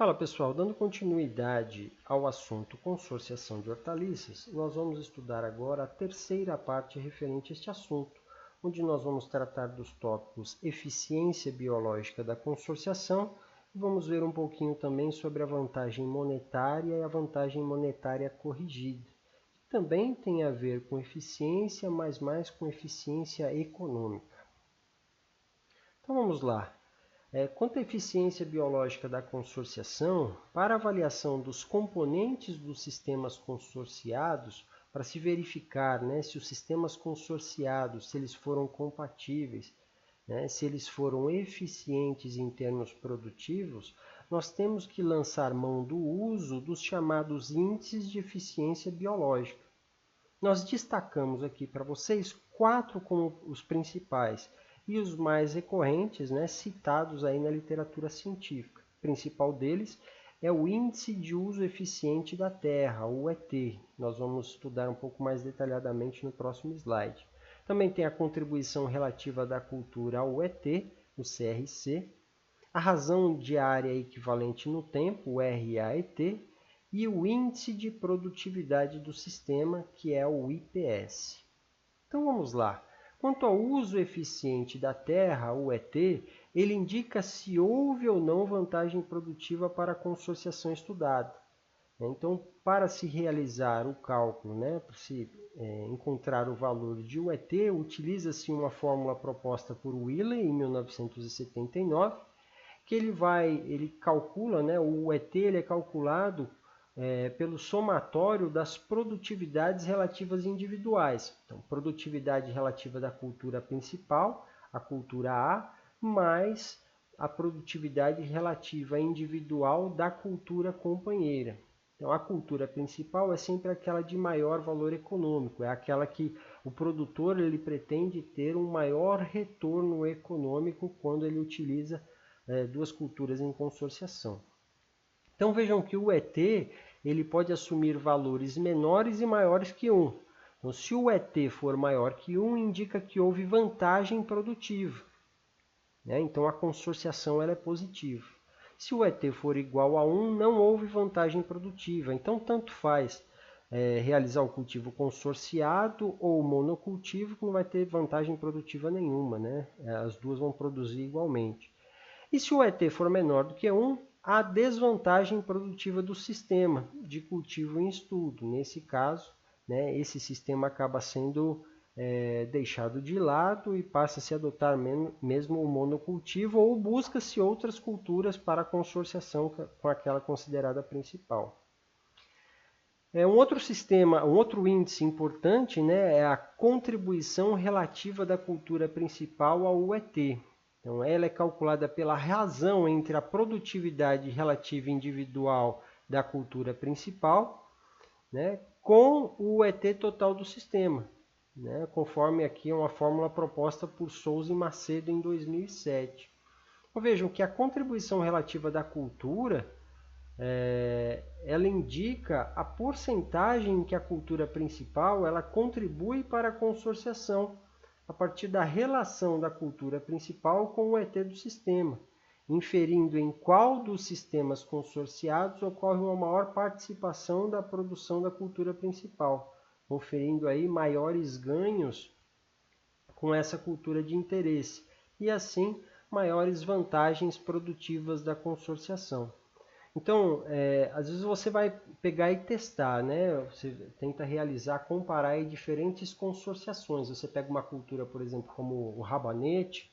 Fala pessoal, dando continuidade ao assunto consorciação de hortaliças, nós vamos estudar agora a terceira parte referente a este assunto, onde nós vamos tratar dos tópicos eficiência biológica da consorciação e vamos ver um pouquinho também sobre a vantagem monetária e a vantagem monetária corrigida. Também tem a ver com eficiência, mas mais com eficiência econômica. Então vamos lá. Quanto à eficiência biológica da consorciação, para avaliação dos componentes dos sistemas consorciados, para se verificar se os sistemas consorciados, se eles foram compatíveis, se eles foram eficientes em termos produtivos, nós temos que lançar mão do uso dos chamados índices de eficiência biológica. Nós destacamos aqui para vocês 4 como os principais e os mais recorrentes, citados aí na literatura científica. O principal deles é o Índice de Uso Eficiente da Terra, o ET. Nós vamos estudar um pouco mais detalhadamente no próximo slide. Também tem a contribuição relativa da cultura ao ET, o CRC, a razão de área equivalente no tempo, o RAET, e o Índice de Produtividade do Sistema, que é o IPS. Então vamos lá. Quanto ao uso eficiente da terra, o ET, ele indica se houve ou não vantagem produtiva para a consorciação estudada. Então, para se realizar o cálculo, para se encontrar o valor de o ET, utiliza-se uma fórmula proposta por Wheeler em 1979, que ele calcula, o ET ele é calculado pelo somatório das produtividades relativas individuais. Então, produtividade relativa da cultura principal, a cultura A, mais a produtividade relativa individual da cultura companheira. Então, a cultura principal é sempre aquela de maior valor econômico, é aquela que o produtor ele pretende ter um maior retorno econômico quando ele utiliza duas culturas em consorciação. Então vejam que o ET ele pode assumir valores menores e maiores que 1. Então, se o ET for maior que 1, indica que houve vantagem produtiva. Então a consorciação ela é positiva. Se o ET for igual a 1, não houve vantagem produtiva. Então tanto faz realizar o cultivo consorciado ou monocultivo, que não vai ter vantagem produtiva nenhuma. As duas vão produzir igualmente. E se o ET for menor do que 1, há desvantagem produtiva do sistema de cultivo em estudo. Nesse caso, esse sistema acaba sendo deixado de lado e passa a se adotar mesmo o monocultivo ou busca-se outras culturas para a consorciação com aquela considerada principal. Um outro índice importante é a contribuição relativa da cultura principal ao ET. Então, ela é calculada pela razão entre a produtividade relativa individual da cultura principal com o ET total do sistema, conforme aqui uma fórmula proposta por Souza e Macedo em 2007. Então, vejam que a contribuição relativa da cultura ela indica a porcentagem em que a cultura principal ela contribui para a consorciação, a partir da relação da cultura principal com o ET do sistema, inferindo em qual dos sistemas consorciados ocorre uma maior participação da produção da cultura principal, conferindo aí maiores ganhos com essa cultura de interesse e assim maiores vantagens produtivas da consorciação. Então, às vezes você vai pegar e testar, Você tenta comparar aí diferentes consorciações. Você pega uma cultura, por exemplo, como o rabanete,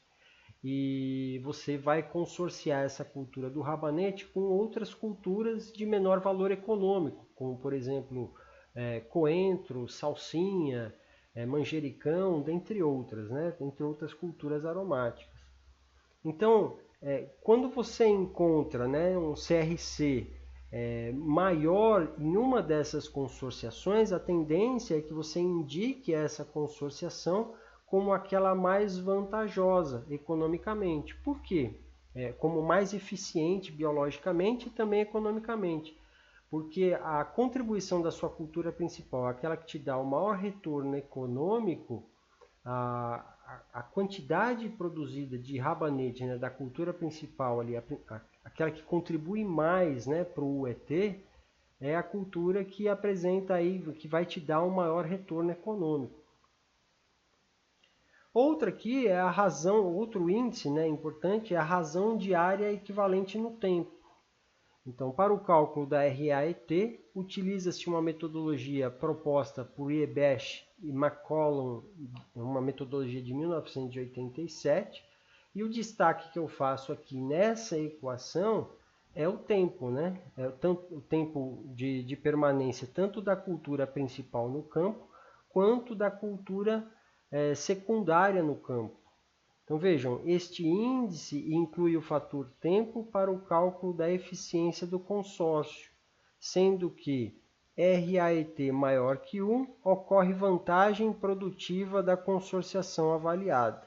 e você vai consorciar essa cultura do rabanete com outras culturas de menor valor econômico, como, por exemplo, coentro, salsinha, manjericão, dentre outras, dentre outras culturas aromáticas. Então, quando você encontra um CRC maior em uma dessas consorciações, a tendência é que você indique essa consorciação como aquela mais vantajosa economicamente. Por quê? Como mais eficiente biologicamente e também economicamente. Porque a contribuição da sua cultura principal, aquela que te dá o maior retorno econômico, a quantidade produzida de rabanete da cultura principal ali, aquela que contribui mais, né, para o UET, é a cultura que apresenta aí, que vai te dar um maior retorno econômico. Outra aqui é a razão, outro índice, né, importante, é a razão diária equivalente no tempo. Então, para o cálculo da RAET, utiliza-se uma metodologia proposta por Yebesh e McCollum, uma metodologia de 1987, e o destaque que eu faço aqui nessa equação é o tempo, né? O tempo de permanência tanto da cultura principal no campo, quanto da cultura secundária no campo. Então vejam, este índice inclui o fator tempo para o cálculo da eficiência do consórcio, sendo que RAET maior que 1 ocorre vantagem produtiva da consorciação avaliada.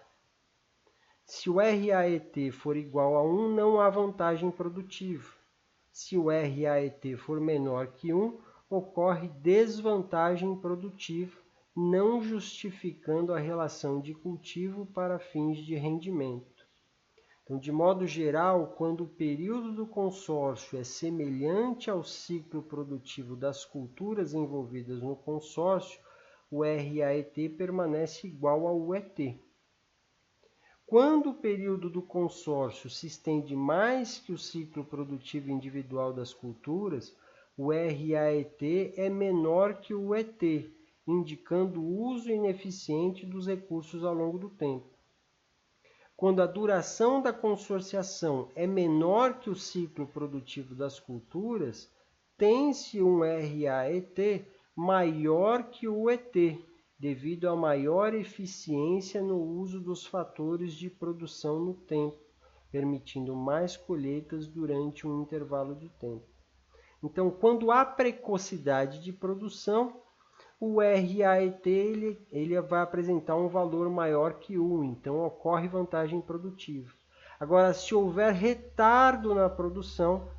Se o RAET for igual a 1, não há vantagem produtiva. Se o RAET for menor que 1, ocorre desvantagem produtiva, não justificando a relação de cultivo para fins de rendimento. Então, de modo geral, quando o período do consórcio é semelhante ao ciclo produtivo das culturas envolvidas no consórcio, o RAET permanece igual ao UET. Quando o período do consórcio se estende mais que o ciclo produtivo individual das culturas, o RAET é menor que o UET, indicando o uso ineficiente dos recursos ao longo do tempo. Quando a duração da consorciação é menor que o ciclo produtivo das culturas, tem-se um RAET maior que o UET, devido à maior eficiência no uso dos fatores de produção no tempo, permitindo mais colheitas durante um intervalo de tempo. Então, quando há precocidade de produção, o RAET ele vai apresentar um valor maior que 1, então ocorre vantagem produtiva. Agora, se houver retardo na produção,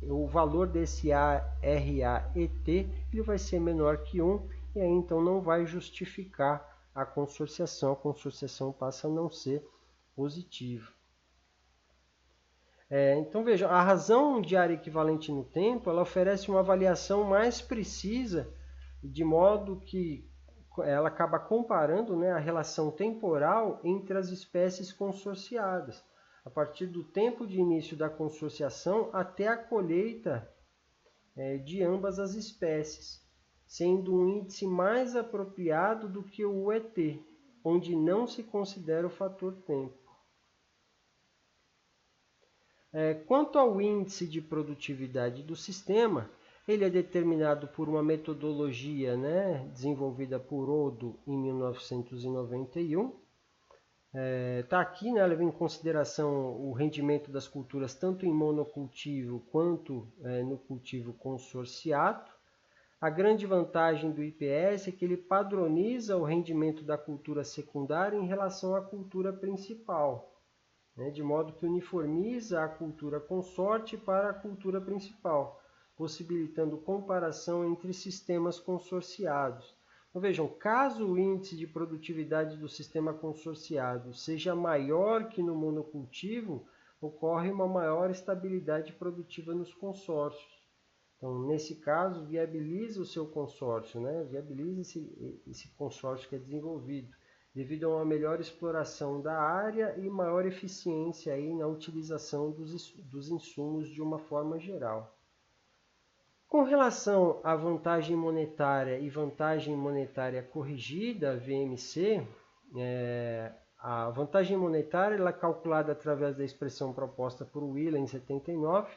o valor desse RAET ele vai ser menor que 1, e aí então não vai justificar a consorciação passa a não ser positiva. Então veja, a razão diária equivalente no tempo, ela oferece uma avaliação mais precisa, de modo que ela acaba comparando, né, a relação temporal entre as espécies consorciadas, a partir do tempo de início da consorciação até a colheita de ambas as espécies, sendo um índice mais apropriado do que o UET, onde não se considera o fator tempo. Quanto ao índice de produtividade do sistema, ele é determinado por uma metodologia, né, desenvolvida por Odo em 1991. Está aqui, né, leva em consideração o rendimento das culturas tanto em monocultivo quanto no cultivo consorciado. A grande vantagem do IPS é que ele padroniza o rendimento da cultura secundária em relação à cultura principal, né, de modo que uniformiza a cultura consorte para a cultura principal, possibilitando comparação entre sistemas consorciados. Então vejam, caso o índice de produtividade do sistema consorciado seja maior que no monocultivo, ocorre uma maior estabilidade produtiva nos consórcios. Então, nesse caso, viabiliza o seu consórcio, né? Viabiliza esse consórcio que é desenvolvido, devido a uma melhor exploração da área e maior eficiência aí na utilização dos insumos de uma forma geral. Com relação à vantagem monetária e vantagem monetária corrigida, VMC, a vantagem monetária ela é calculada através da expressão proposta por Wheeler em 79.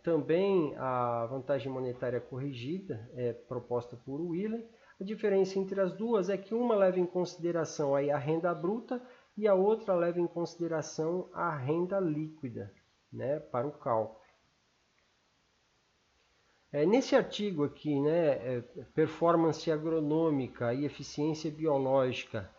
Também a vantagem monetária corrigida é proposta por Wheeler. A diferença entre as duas é que uma leva em consideração aí a renda bruta e a outra leva em consideração a renda líquida, né, para o cálculo. Nesse artigo aqui, né, performance agronômica e eficiência biológica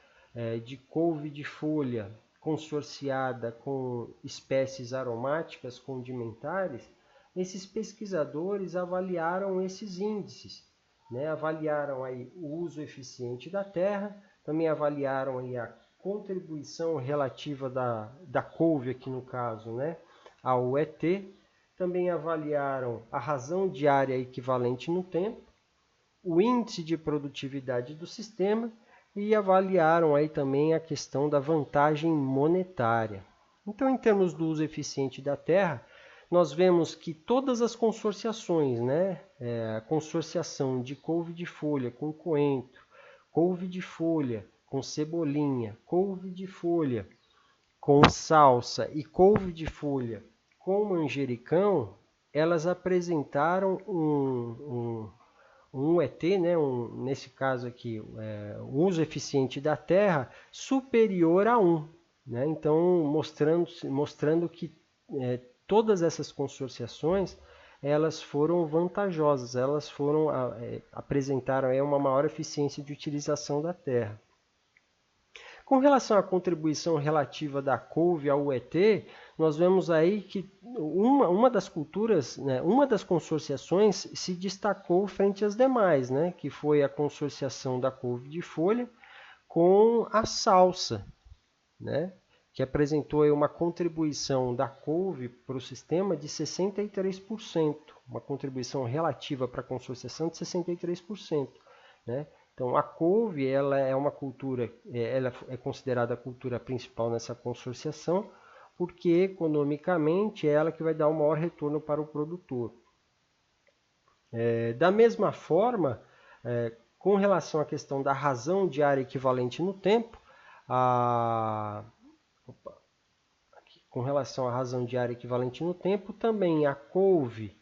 de couve de folha consorciada com espécies aromáticas condimentares, esses pesquisadores avaliaram esses índices, né? Avaliaram aí o uso eficiente da terra, também avaliaram aí a contribuição relativa da couve aqui no caso, né? ao UET, também avaliaram a razão diária equivalente no tempo, o índice de produtividade do sistema e avaliaram aí também a questão da vantagem monetária. Então, em termos do uso eficiente da terra, nós vemos que todas as consorciações, a consorciação de couve de folha com coentro, couve de folha com cebolinha, couve de folha com salsa e couve de folha com manjericão, elas apresentaram um UET, nesse caso aqui, um uso eficiente da terra superior a 1. Então, mostrando que todas essas consorciações elas foram vantajosas, elas apresentaram uma maior eficiência de utilização da terra. Com relação à contribuição relativa da couve ao UET, nós vemos aí que uma das culturas, uma das consorciações se destacou frente às demais, que foi a consorciação da couve de folha com a salsa, que apresentou aí uma contribuição da couve para o sistema de 63%, uma contribuição relativa para a consorciação de 63%. Então, a couve ela é uma cultura, ela é considerada a cultura principal nessa consorciação, porque economicamente é ela que vai dar o maior retorno para o produtor. Da mesma forma, com relação à questão da razão diária equivalente no tempo, com relação à razão diária equivalente no tempo, também a couve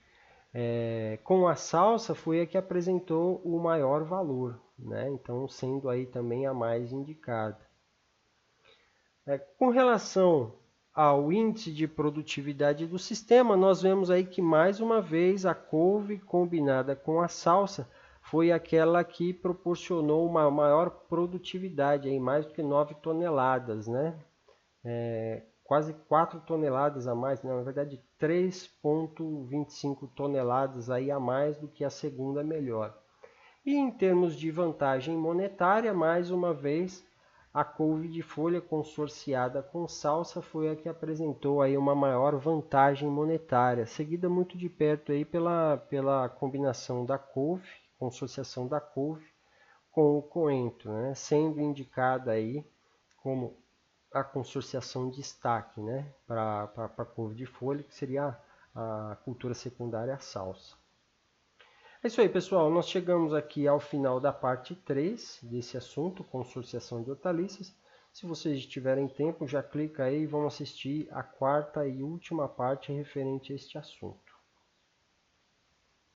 com a salsa foi a que apresentou o maior valor, então sendo aí também a mais indicada. Com relação ao índice de produtividade do sistema, nós vemos aí que mais uma vez a couve combinada com a salsa foi aquela que proporcionou uma maior produtividade, aí mais do que 9 toneladas, quase 4 toneladas a mais, na verdade 3,25 toneladas aí a mais do que a segunda melhor. E em termos de vantagem monetária, mais uma vez, a couve de folha consorciada com salsa foi a que apresentou aí uma maior vantagem monetária, seguida muito de perto aí pela combinação da couve, consorciação da couve com o coentro, sendo indicada aí como a consorciação de destaque, para a couve de folha, que seria a cultura secundária, a salsa. É isso aí, pessoal. Nós chegamos aqui ao final da parte 3 desse assunto, consorciação de hortaliças. Se vocês tiverem tempo, já clica aí e vão assistir a quarta e última parte referente a este assunto.